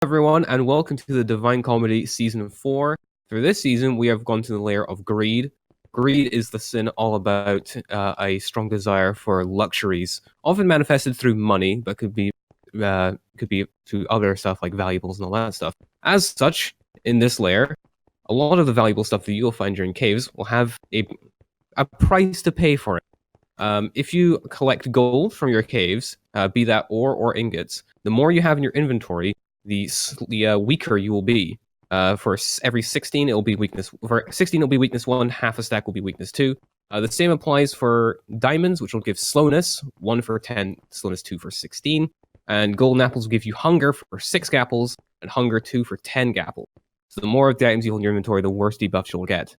everyone, and welcome to the Divine Comedy Season 4. For this season, we have gone to the layer of greed. Greed is the sin all about a strong desire for luxuries, often manifested through money, but could be to other stuff like valuables and all that stuff. As such, in this layer, a lot of the valuable stuff that you'll find during caves will have a price to pay for it. If you collect gold from your caves, be that ore or ingots, the more you have in your inventory, the weaker you will be. For every 16, it will be weakness. For 16, it will be weakness 1. Half a stack will be weakness 2. The same applies for diamonds, which will give slowness 1 for 10, slowness 2 for 16. And golden apples will give you hunger for 6 gapples, and hunger 2 for 10 gapples. So the more of the items you hold in your inventory, the worse debuffs you'll get.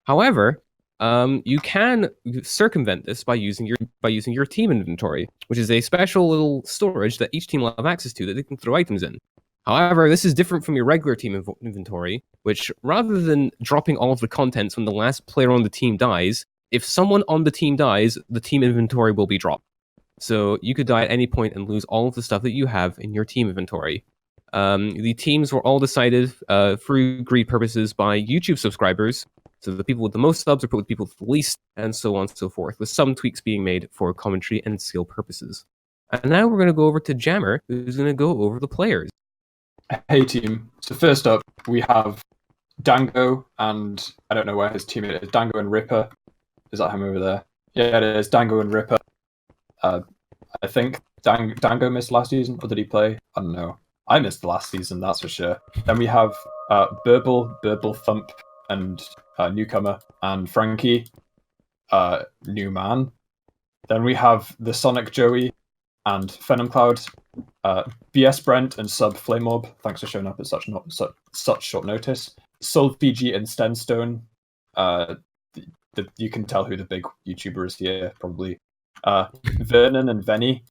However, you can circumvent this by using your team inventory, which is a special little storage that each team will have access to that they can throw items in. However, this is different from your regular team inventory, which rather than dropping all of the contents when the last player on the team dies, if someone on the team dies, the team inventory will be dropped. So you could die at any point and lose all of the stuff that you have in your team inventory. The teams were all decided for greed purposes by YouTube subscribers. So the people with the most subs are put with people with the least, and so on and so forth, with some tweaks being made for commentary and skill purposes. And now we're going to go over to Jammer, who's going to go over the players. Hey team. So first up, we have Dango, and I don't know where his teammate is. Dango and Ripper. Is that him over there? Yeah, it is. Dango and Ripper. I think Dango missed last season, or did he play? I don't know. I missed the last season, that's for sure. Then we have Burble Thump, and Newcomer, and Frankie, New Man. Then we have the Sonic Joey and Phenom Cloud, BS Brent and Sub Flameorb. Thanks for showing up at such short notice. Soul Fiji and Stenstone. You can tell who the big YouTuber is here, probably. Vernon and Venny.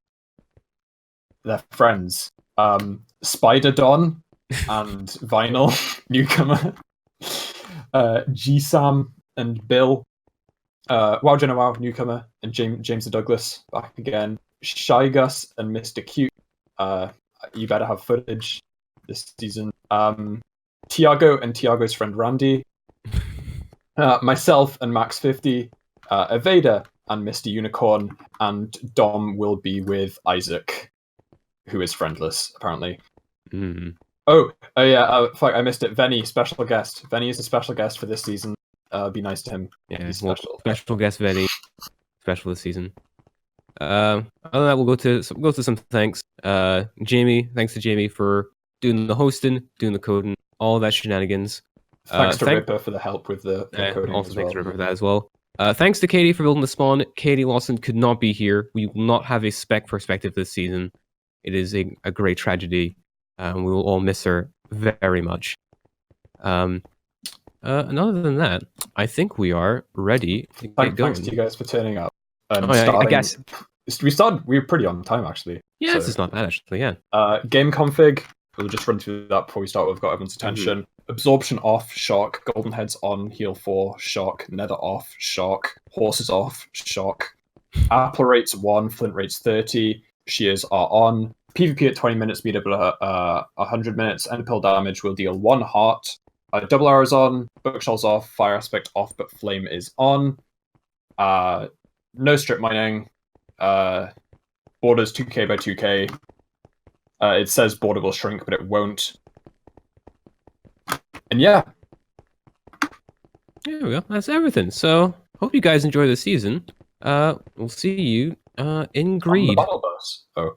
They're friends. Spider Don and Vinyl, Newcomer. G-Sam and Bill. Wow Jenna Wow, Newcomer, and James the Douglas, back again. Shy Gus and Mr. Cute. You better have footage this season. Tiago and Tiago's friend Randy. Myself and Max50. Evada and Mr. Unicorn. And Dom will be with Isaac, who is friendless, apparently. Mm. Oh yeah, fuck, I missed it. Venny, special guest. Venny is a special guest for this season. Be nice to him. Yeah, special guest Venny. Special this season. Other than that, we'll go to some thanks. Jamie, thanks to Jamie for doing the hosting, doing the coding, all of that shenanigans. Thanks to Ripper for the help with the coding also as thanks well. to Ripper for that as well. Thanks to Katie for building the spawn. Katie Lawson could not be here. We will not have a spec perspective this season. It is a great tragedy. We will all miss her very much. And other than that, I think we are ready to get going. Thanks to you guys for turning up. And I guess we were pretty on time actually. Yeah, so, this is not bad actually. Yeah. Game config. We'll just run through that before we start. We've got everyone's attention. Mm-hmm. Absorption off, shock. Golden heads on, heal 4, shock. Nether off, shock. Horses off, shock. Apple rates 1, flint rates 30. Shears are on. PvP at 20 minutes, meet up at 100 minutes. End pill damage will deal 1 heart. Double arrows on, bookshelves off, fire aspect off, but flame is on. No strip mining. Borders 2k by 2k. It says border will shrink, but it won't. And yeah. There we go. That's everything. So, hope you guys enjoy the season. We'll see you in Greed. On the battle bus. Oh.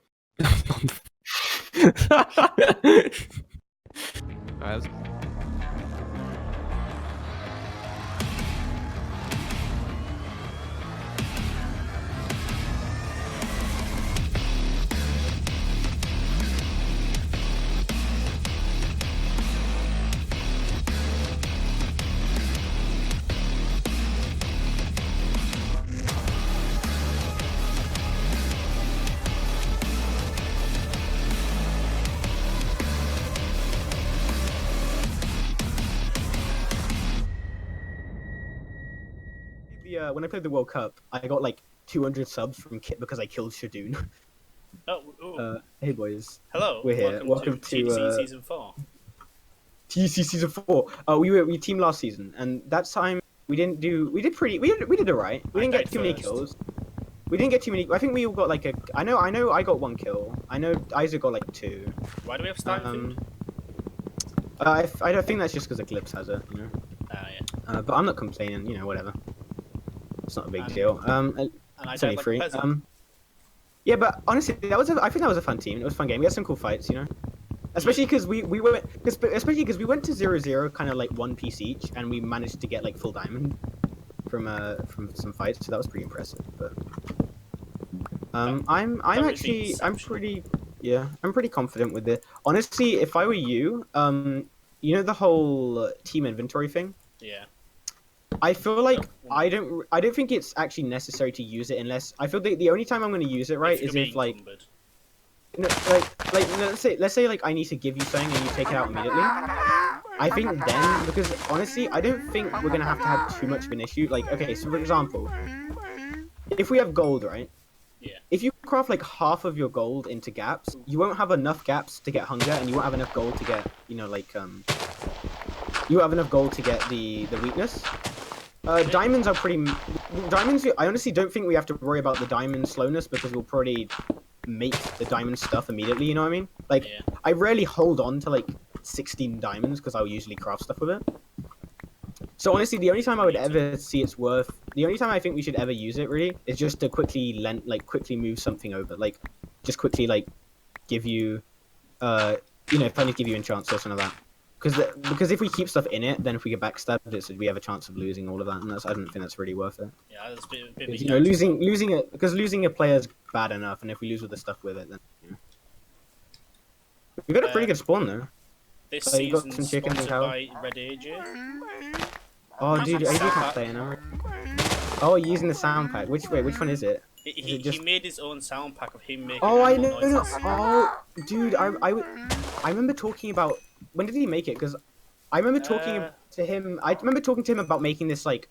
Alright, when I played the World Cup, I got like 200 subs from Kit because I killed Shadoon. Hey boys, Hello, we're and here. welcome to Welcome to TDC Season 4. TC season 4. We teamed last season, and that time we didn't do. We did alright. We I didn't get died too many first. kills. We didn't get too many. I think we all got like a. I know. I got 1 kill. I know Isaac got like 2. Why do we have starting food? I don't think that's just because Eclipse has it. You know. Ah, yeah. But I'm not complaining. You know, whatever. It's not a big And- deal. And I It's died only like a free. peasant. Yeah, but honestly, I think that was a fun team. It was a fun game. We had some cool fights, you know. Especially because we went, especially because we went to 0-0 kind of like 1 piece each, and we managed to get like full diamond from some fights. So that was pretty impressive. But I'm was the actually exception. I'm pretty confident with it. Honestly, if I were you, you know the whole team inventory thing. Yeah. I feel like Nope. I don't think it's actually necessary to use it unless I feel the only time I'm going to use it right If is you're if like. encumbered. No, let's say like I need to give you something and you take it out immediately. I think then because honestly I don't think we're gonna have to have too much of an issue. Like okay, so for example, if we have gold, right? Yeah. If you craft like half of your gold into gaps, you won't have enough gaps to get hunger, and you won't have enough gold to get you won't have enough gold to get the weakness. Diamonds are pretty. Diamonds. I honestly don't think we have to worry about the diamond slowness because we'll probably make the diamond stuff immediately. You know what I mean? Like Yeah. I rarely hold on to like 16 diamonds because I'll usually craft stuff with it. So honestly, the only time I would ever see it's worth, the only time I think we should ever use it really is just to quickly quickly move something over, like just quickly like give you, if I need to give you enchants or something like that. Because if we keep stuff in it, then if we get backstabbed, we have a chance of losing all of that, and I don't think that's really worth it. Yeah, that's a bit of a You know, losing a player is bad enough, and if we lose all the stuff with it, then we got a pretty good spawn though. This You got season some chickens and sponsored cow. by Red AJ. Oh, dude, AJ Sound can't pack. play now. Oh, you're using the sound pack. Which one is it? He made his own sound pack of him making Oh, I animal know. noises. Oh, dude, I remember talking about when did he make it? Because I remember talking to him. I remember talking to him about making this like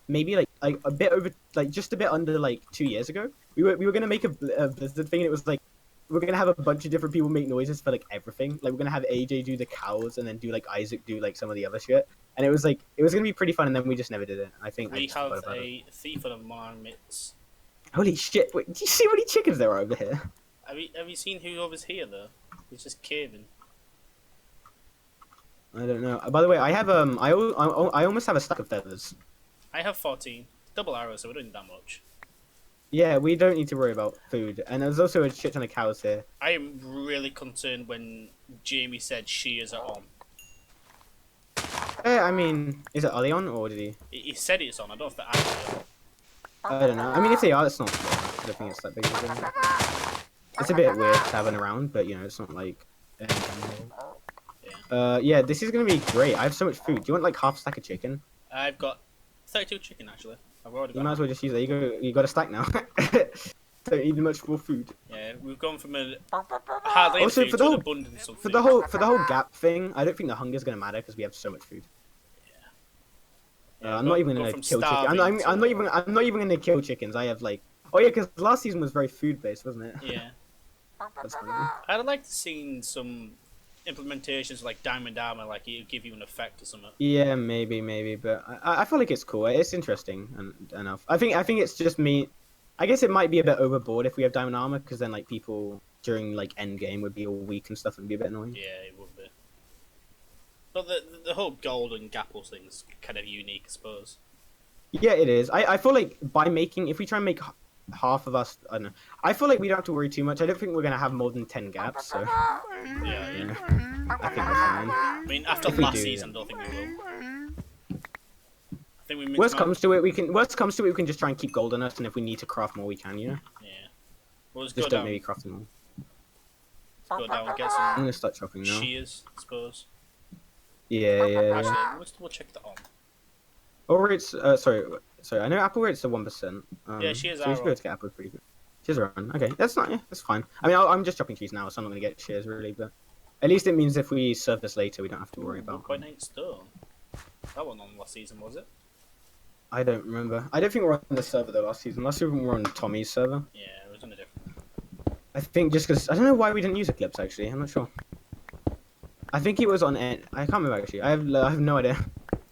maybe like a bit over like just a bit under like 2 years ago. We were gonna make a Blizzard thing, and it was like we're gonna have a bunch of different people make noises for like everything. Like we're gonna have AJ do the cows, and then do like Isaac do like some of the other shit. And it was gonna be pretty fun, and then we just never did it. I think I We just forgot have about it. a thief of our midst. Holy shit! Wait, do you see how many chickens there are over here? Have you seen who over's here though? He's just caving. I don't know. By the way, I have I almost have a stack of feathers. I have 14. Double arrows, so we're doing that much. Yeah, we don't need to worry about food, and there's also a shit ton of cows here. I am really concerned when Jamie said shears are on. I mean, are they on or did he? He said it's on. I don't know if they're actually on. I don't know. I mean, if they are, it's not. I don't think it's that big of a deal. It's a bit weird having around, but you know, it's not like. Yeah, this is gonna be great. I have so much food. Do you want like half a stack of chicken? I've got 32 chicken actually. I've already You got. might as well just use that. You got a stack now. Don't need much more food. Yeah, we've gone from a hardly Also, food for to the an whole- abundance of For food. the whole gap thing, I don't think the hunger's gonna matter because we have so much food. Yeah, I'm not even go gonna from kill chickens. starving I'm not even gonna kill chickens. I have like, oh yeah, because last season was very food based, wasn't it? Yeah. That's funny. I'd like to see some implementations like diamond armor, like it give you an effect or something. Yeah, maybe, but I feel like it's cool. It's interesting enough. I think it's just me. I guess it might be a bit overboard if we have diamond armor, because then like people during like end game would be all weak and stuff and be a bit annoying. Yeah, it would be. But the whole golden gapples thing's kind of unique, I suppose. Yeah, it is. I feel like if we try and make half of us, I don't know. I feel like we don't have to worry too much. I don't think we're gonna have more than 10 gaps, so Yeah. I think we're fine. I mean, after If we last do, season, I don't think we will. I think we missed Worst out. comes to it, we can just try and keep gold on us, and if we need to craft more, we can. You know, Yeah. Well, let's just go don't down. maybe craft them all. Go down and get I'm some gonna start chopping now. shears, I suppose. Yeah. Actually, let's double check that on. Or it's sorry. I know apple rate's a 1%. Yeah, shears so we are should be able to get apples pretty good. Shears are on. Okay, that's not. Yeah, that's fine. I mean, I'm just chopping trees now, so I'm not gonna get shears really, but at least it means if we surface later, we don't have to worry about. 1.8 stone. That wasn't on last season, was it? I don't remember. I don't think we're on the server though last season. Last season we were on Tommy's server. Yeah, it was on a different. I think just because I don't know why we didn't use Eclipse. Actually, I'm not sure. I think it was on. I can't remember actually. I have no idea.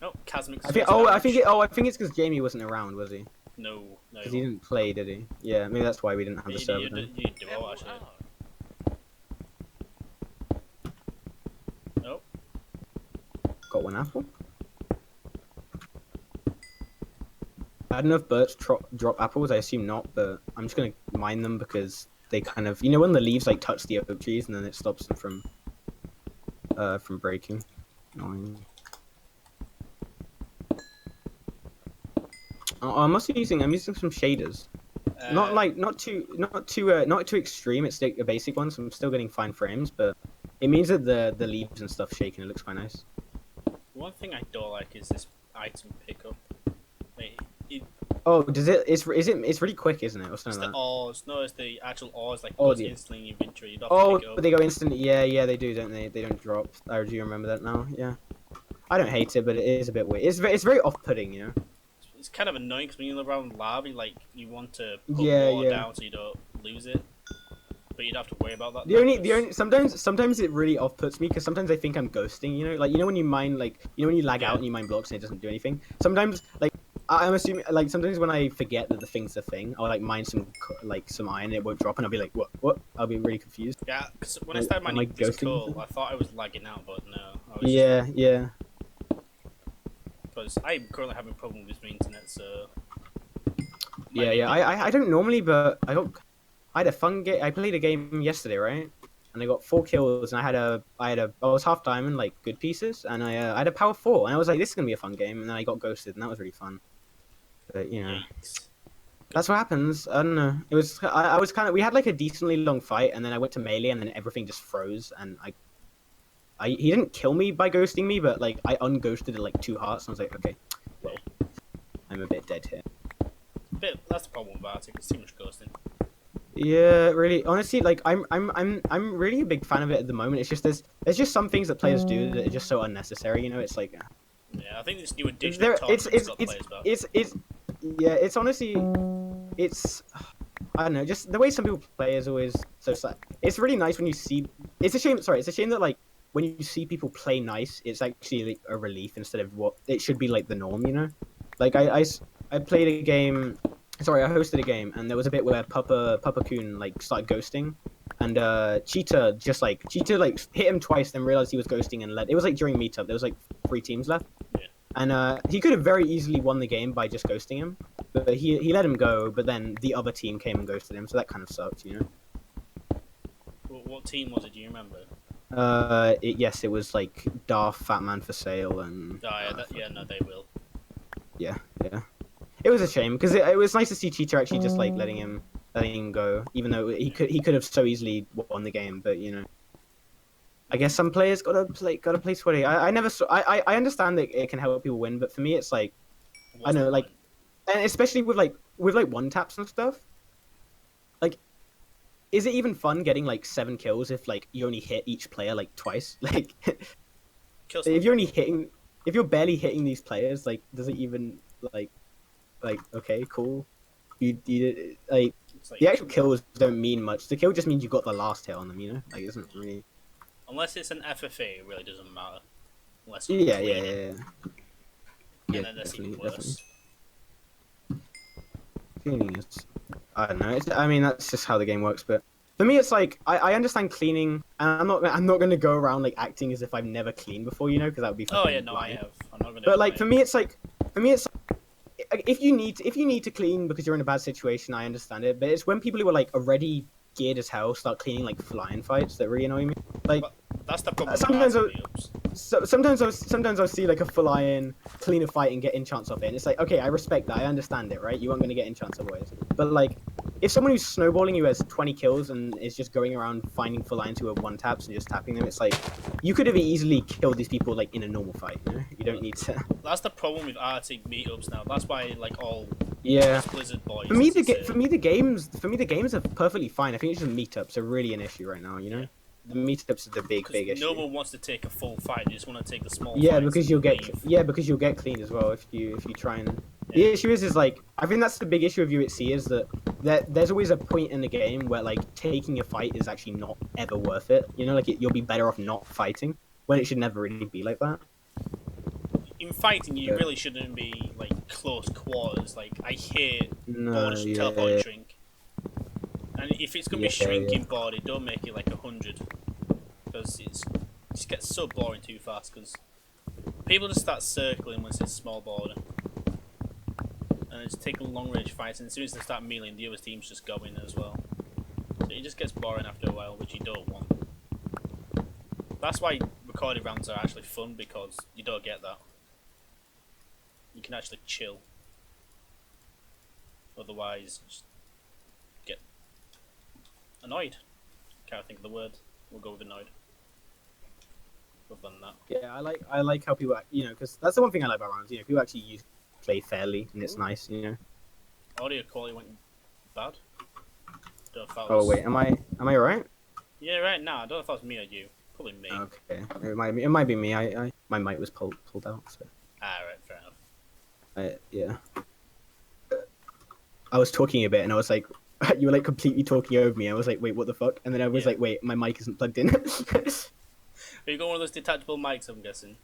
Oh, Casmic. I think. I think it's because Jamie wasn't around, was he? No. Because he didn't play, did he? Yeah, maybe that's why we didn't have the server. You did well, actually. Oh. Got one apple. I don't know if birds drop apples. I assume not, but I'm just gonna mine them because they kind of, when the leaves like touch the oak trees and then it stops them from breaking. Annoying. I'm using some shaders. Not too extreme. It's like a basic one, so I'm still getting fine frames, but it means that the leaves and stuff shaking. It looks quite nice. One thing I don't like is this item pickup. Does it? It's really quick, isn't it? Or something like that. Ores. No, it's the actual ores. Like goes instantly in your inventory. You don't have to pick it up. But they go instantly. Yeah, they do, don't they? They don't drop. I do remember that now. Yeah. I don't hate it, but it is a bit weird. It's very off-putting, It's kind of annoying because when you're around lava, you want to put water down so you don't lose it. But you'd have to worry about that. The only sometimes it really off-puts me because sometimes I think I'm ghosting. Like when you mine when you lag out and you mine blocks and it doesn't do anything. Sometimes I'm assuming sometimes when I forget that the thing's a thing, I'll mine some iron and it won't drop and I'll be like what? I'll be really confused. Yeah, because when I started mining this coal, I thought I was lagging out, but no. Yeah. Because I'm currently having a problem with my internet, so. Yeah. I don't normally, but I had a fun game. I played a game yesterday, right? And I got 4 kills, and I was half diamond, good pieces, and I had a power 4, and I was like, this is gonna be a fun game, and then I got ghosted, and that was really fun. But that's what happens. I don't know. It was I was we had a decently long fight, and then I went to melee, and then everything just froze, and he didn't kill me by ghosting me, but I unghosted at 2 hearts, and I was like, okay, well, I'm a bit dead here. That's the problem with Arctic. It's too much ghosting. Yeah, really. Honestly, I'm really a big fan of it at the moment. It's just there's just some things that players do that are just so unnecessary. It's like. Yeah, I think this new edition of Target's got players back. It's honestly, I don't know. Just the way some people play is always so sad. It's really nice when you see. It's a shame. Sorry, it's a shame that when you see people play nice, it's actually a relief instead of what it should be the norm. I played a game. Sorry, I hosted a game, and there was a bit where Papa Coon started ghosting, and Cheetah hit him twice, then realized he was ghosting and led. It was during meetup. There was 3 teams left, and he could have very easily won the game by just ghosting him, but he let him go. But then the other team came and ghosted him, so that kind of sucked, What team was it? Do you remember? Yes, it was Darth, Fatman for Sale, and. No, they will. Yeah. It was a shame because it was nice to see Cheetah actually just letting him go, even though he could have so easily won the game. But I guess some players gotta play sweaty. I never saw. I understand that it can help people win, but for me it's I know and especially with one taps and stuff. Is it even fun getting 7 kills if you only hit each player twice? If you're barely hitting these players, does it even okay, cool. You the actual kills don't mean much. The kill just means you got the last hit on them, it doesn't really. Unless it's an FFA, it really doesn't matter. Unless yeah. And then that's even worse. Cleaning is, I don't know. That's just how the game works. But for me, it's I understand cleaning, and I'm not gonna go around acting as if I've never cleaned before, because that would be. Oh yeah, no, I have. I'm not gonna. But for me, it's if you need to clean because you're in a bad situation, I understand it. But it's when people who are already geared as hell start cleaning flying fights that really annoy me. That's the problem. Sometimes I'll see a full iron, clean a fight and get enchants off it. And it's okay, I respect that. I understand it, right? You aren't gonna get enchants otherwise. But if someone who's snowballing you has 20 kills and is just going around finding full irons who have 1-taps and just tapping them, it's you could have easily killed these people in a normal fight. You don't need to. That's the problem with Arctic meetups now. That's why all Blizzard boys. For me the games are perfectly fine. I think it's just meetups are really an issue right now. The meetups are the big issue. No one wants to take a full fight. They just want to take the small. Yeah, because you'll get cleaned as well if you try and. The issue is like I think that's the big issue of UHC is that there's always a point in the game where like taking a fight is actually not ever worth it. You know, like you'll be better off not fighting when it should never really be like that. In fighting, you really shouldn't be like close quarters. Like I hate borders teleport shrink, and if it's gonna be shrinking board, it don't make it like 100 because it just gets so boring too fast. Because people just start circling once it's small border. And it's taking long range fights, and as soon as they start mealing, the other teams just go in as well. So it just gets boring after a while, which you don't want. That's why recorded rounds are actually fun, because you don't get that. You can actually chill. Otherwise, just get annoyed. Can't think of the word. We'll go with annoyed. Other than that. Yeah, I like how people, you know, because that's the one thing I like about rounds. You know, people actually play fairly, and it's nice, you know. Audio quality went bad. Don't know if that Oh was... wait, am I right? Yeah, right now. I don't know if that was me or you. Probably me. Okay, it might be me. My mic was pulled out. So. Ah, right, fair enough. Yeah. I was talking a bit, and I was like, you were like completely talking over me. I was like, wait, what the fuck? And then I was like, wait, my mic isn't plugged in. You got one of those detachable mics, I'm guessing.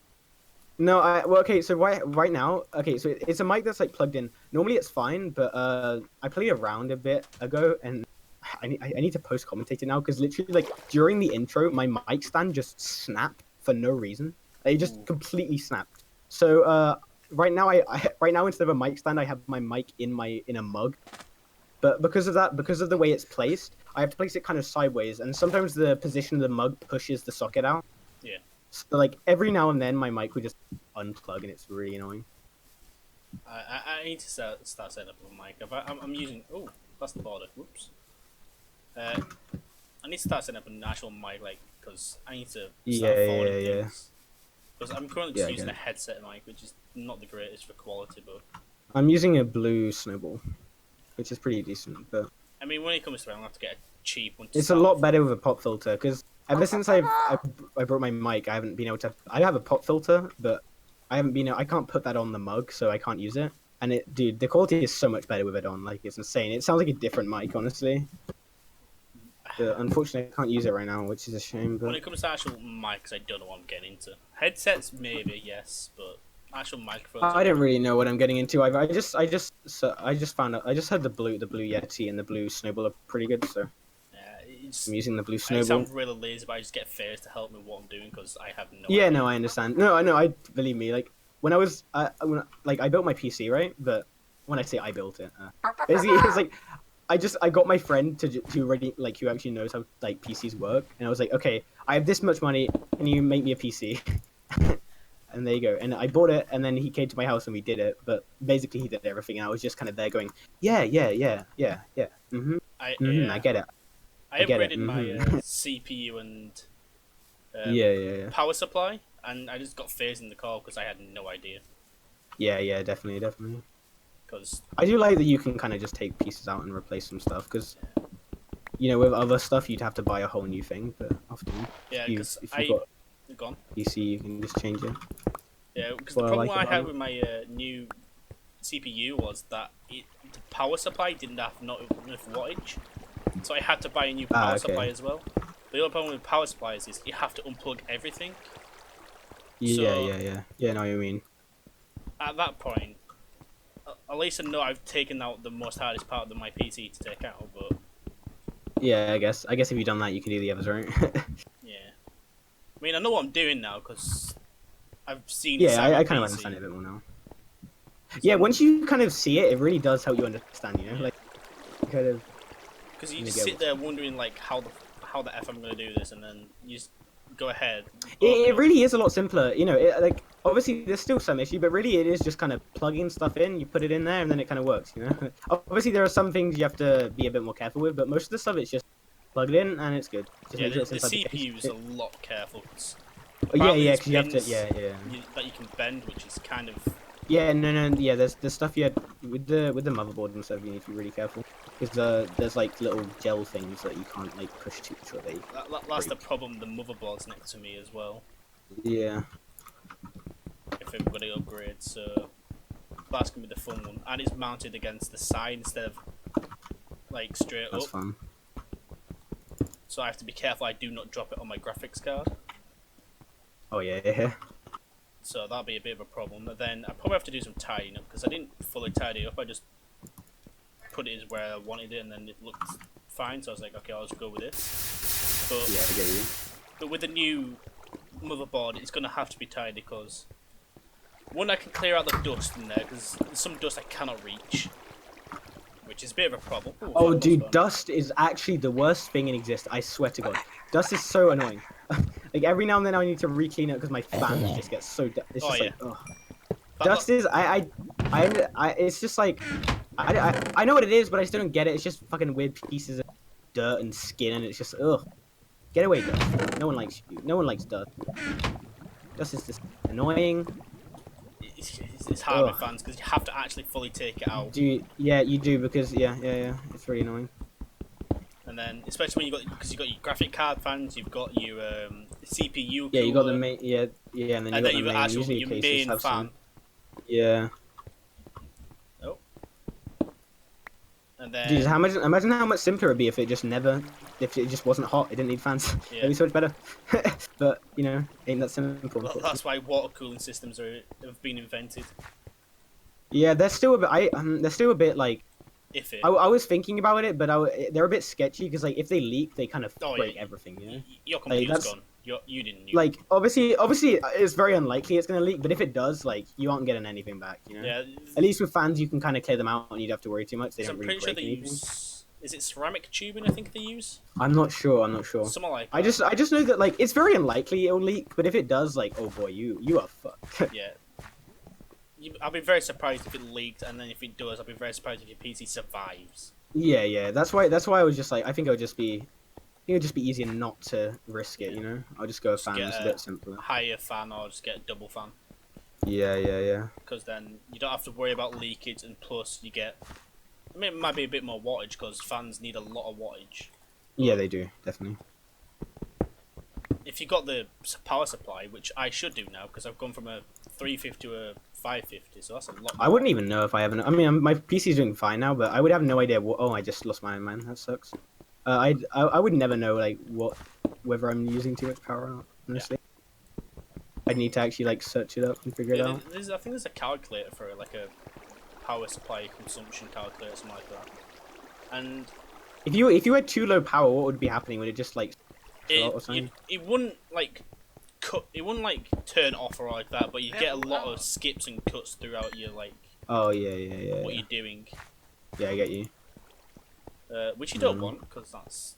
No, well, okay, so right now, okay, so it's a mic that's like plugged in. Normally it's fine, but I played around a bit ago, and I need to post commentate it now because literally like during the intro, my mic stand just snapped for no reason. It just completely snapped. So right now right now instead of a mic stand, I have my mic in a mug. But because of that, because of the way it's placed, I have to place it kind of sideways, and sometimes the position of the mug pushes the socket out. Yeah. So like every now and then, my mic would just unplug, and it's really annoying. I need to start setting up a mic. I'm using. Oh, that's the border. Whoops. I need to start setting up an actual mic, like, because I need to start forwarding things. Because I'm currently just using a headset mic, which is not the greatest for quality, but I'm using a blue snowball, which is pretty decent. But I mean, when it comes to it, I'm gonna have to get a cheap one. It's a lot better with a pop filter because ever since I brought my mic, I haven't been able to. I have a pop filter, but I can't put that on the mug, so I can't use it. And dude, the quality is so much better with it on. Like, it's insane. It sounds like a different mic, honestly. But unfortunately, I can't use it right now, which is a shame. But when it comes to actual mics, I don't know what I'm getting into. Headsets, maybe yes, but actual microphones. I don't really know what I'm getting into. I just found out. I just heard the blue Yeti and the blue snowball are pretty good. So I'm using the blue snowball. I sound really lazy, but I just get Fairs to help me what I'm doing because I have no. Yeah, idea. no, I understand. No, I know. I believe me. Like when I was, I built my PC, right? But when I say I built it, basically it's like I got my friend to already like who actually knows how like PCs work, and I was like, okay, I have this much money, can you make me a PC? And there you go. And I bought it, and then he came to my house and we did it. But basically, he did everything, and I was just kind of there going, yeah. Mm-hmm. I get it. I upgraded my CPU and power supply, and I just got Fairs in the call because I had no idea. Yeah, definitely. Because I do like that you can kind of just take pieces out and replace some stuff. Because you know, with other stuff, you'd have to buy a whole new thing. But often, if you've got PC, you can just change it. Yeah, because the problem I had with my new CPU was that the power supply didn't have enough wattage, so I had to buy a new power supply as well. The other problem with power supplies is you have to unplug everything. Yeah. No, I mean. At that point, at least I know I've taken out the most hardest part of my PC to take out, but. Yeah, I guess if you've done that, you can do the others, right? Yeah. I mean, I know what I'm doing now because I've seen. Yeah, I kind of understand it a bit more now. So, yeah, once you kind of see it, it really does help you understand. You know, like kind of. Because you just sit there wondering like how the f I'm gonna do this, and then you just go ahead. It really is a lot simpler. You know, like obviously there's still some issue, but really it is just kind of plugging stuff in. You put it in there, and then it kind of works. You know, obviously there are some things you have to be a bit more careful with, but most of the stuff it's just plug it in, and it's good. Just yeah, the CPU is a lot careful. Yeah, because you have to, that you can bend, which is kind of. Yeah, no, yeah. There's stuff you had with the motherboard and stuff. You need to be really careful because there's like little gel things that you can't like push too much. That's the problem. The motherboard's next to me as well. Yeah. If everybody upgrades, so. That's gonna be the fun one, and it's mounted against the side instead of like straight That's up. fun. So I have to be careful I do not drop it on my graphics card. Oh yeah. So that'll be a bit of a problem. But then I probably have to do some tidying up because I didn't fully tidy up. I just put it as where I wanted it, and then it looked fine. So I was like, okay, I'll just go with this. But Yeah, I get you. But with the new motherboard, it's gonna have to be tidy because one, I can clear out the dust in there because there's some dust I cannot reach, which is a bit of a problem. Ooh, Oh, that dude, was fun. dust is actually the worst thing in existence. I swear to God, dust is so annoying. Like every now and then I need to re-clean it because my fans just get so. It's just like, ugh. Dust is it's just like I know what it is, but I still don't get it. It's just fucking weird pieces of dirt and skin, and it's just ugh. Get away, dust. No one likes you. No one likes dust. Dust is just annoying. It's hard with fans because you have to actually fully take it out. Yeah, you do because yeah, it's really annoying. And then, especially when you got your graphic card fans, you've got your CPU. Yeah, you got the cooler, main. Yeah, and then you got the main. Usually your cases main have fan. some. Yeah. Oh. And then. Jeez, imagine how much simpler it'd be if it just wasn't hot. It didn't need fans. Yeah. It'd be so much better. But you know, ain't that simple. Well, that's why water cooling systems have been invented. Yeah, they're still a bit. They're still a bit like. Iffy. I was thinking about it, but they're a bit sketchy because like if they leak, they kind of break everything. You know. Your computer's gone. You didn't use like obviously it's very unlikely it's gonna leak, but if it does, like you aren't getting anything back. You know. Yeah. At least with fans, you can kind of clear them out and you don't have to worry too much. They don't I'm really pretty sure break they anything. use. Is it ceramic tubing? I think they use. I'm not sure. Something like that. I just know that like it's very unlikely it'll leak, but if it does, like oh boy, you are fucked. Yeah. I'll be very surprised if it leaked, and then if it does, I'll be very surprised if your PC survives. Yeah. That's why I was just like I think it would just be easier not to risk it. You know, I'll just go with fan. It's a bit simpler. Higher fan or just get a double fan. Yeah. Because then you don't have to worry about leakage, and plus you get. I mean, it might be a bit more wattage because fans need a lot of wattage. Yeah, they do definitely. If you got the power supply, which I should do now because I've gone from a 350 to a 550, so that's a lot more. I wouldn't even know if I haven't. I mean, my PC's doing fine now, but I would have no idea. Oh, I just lost my Iron Man. That sucks. I would never know like whether I'm using too much power or not. Honestly, I'd need to actually like search it up and figure it out. I think there's a calculator for it, like a power supply consumption calculator, something like that. And if you had too low power, what would be happening? Would it just like it wouldn't like cut. It wouldn't like turn off or like that, but you get a lot of skips and cuts throughout your like. Oh yeah. What you're doing. Yeah, I get you. Which you don't want because that's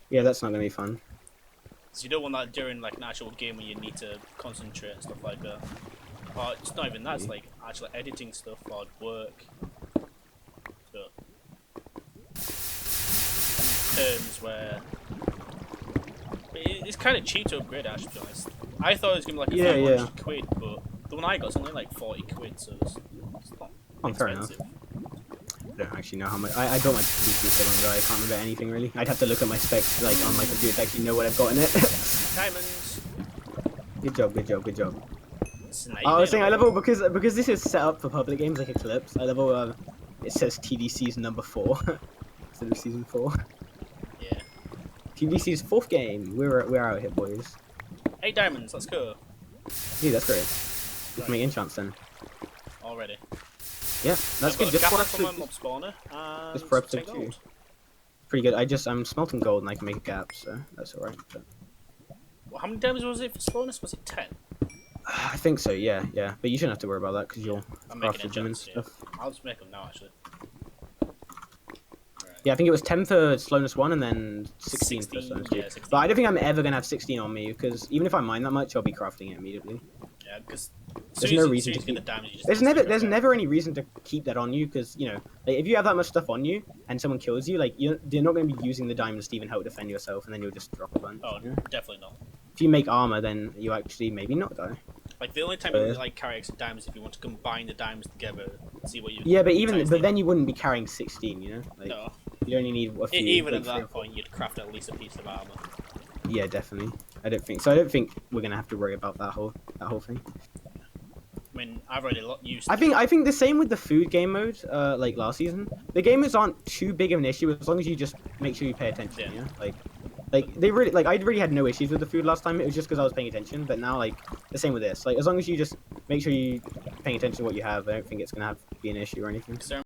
Yeah, that's not gonna be fun. So you don't want that during like an actual game where you need to concentrate and stuff like that. Or it's not even that. It's like actual editing stuff or work. But terms where it's kind of cheap to upgrade. Actually, to be honest, I thought it was gonna be like a few hundred quid, but the one I got is only like 40 quid, so it's not fair enough. I don't actually know how much. I got my PC so long ago. I can't remember anything really. I'd have to look at my specs like on my computer to actually know what I've got in it. Diamonds. Good job. I was saying I love it because this is set up for public games like Eclipse. I love it says TDC's number 4 instead of season 4. Yeah. TDC's 4th game. We're out here, boys. 8 diamonds. Let's go. Dude, that's great. Let's make enchants then. Already. Yeah, that's good. Just for episode, mob spawner. just for episode 2. Pretty good. I'm smelting gold and I can make a gap, so that's alright. But... Well, how many diamonds was it for spawners? Was it 10? I think so. Yeah. But you shouldn't have to worry about that because you'll craft them and stuff. I'll just make them now, actually. Right. Yeah, I think it was 10 for slowness 1 and then 16 for slowness 2. 16. But I don't think I'm ever gonna have 16 on me because even if I mine that much, I'll be crafting it immediately. Yeah, because there's no reason to keep. There's never any reason to keep that on you because you know like, if you have that much stuff on you and someone kills you, like you're not going to be using the diamonds to even help defend yourself, and then you'll just drop a bunch. Oh, you know? definitely not. If you make armor, then you actually maybe not die. Like the only time you like carry extra diamonds if you want to combine the diamonds together, and see what you. Yeah, but then you wouldn't be carrying 16. You know, like, no. You only need a few. Even like, at that point, you'd craft at least a piece of armor. Yeah, definitely. I don't think we're gonna have to worry about that whole thing. mean, I've already used. I think the same with the food game mode. Like last season, the gamers aren't too big of an issue as long as you just make sure you pay attention. Yeah, like they really I really had no issues with the food last time. It was just because I was paying attention. But now like the same with this. Like as long as you just make sure you paying attention to what you have, I don't think it's gonna be an issue or anything.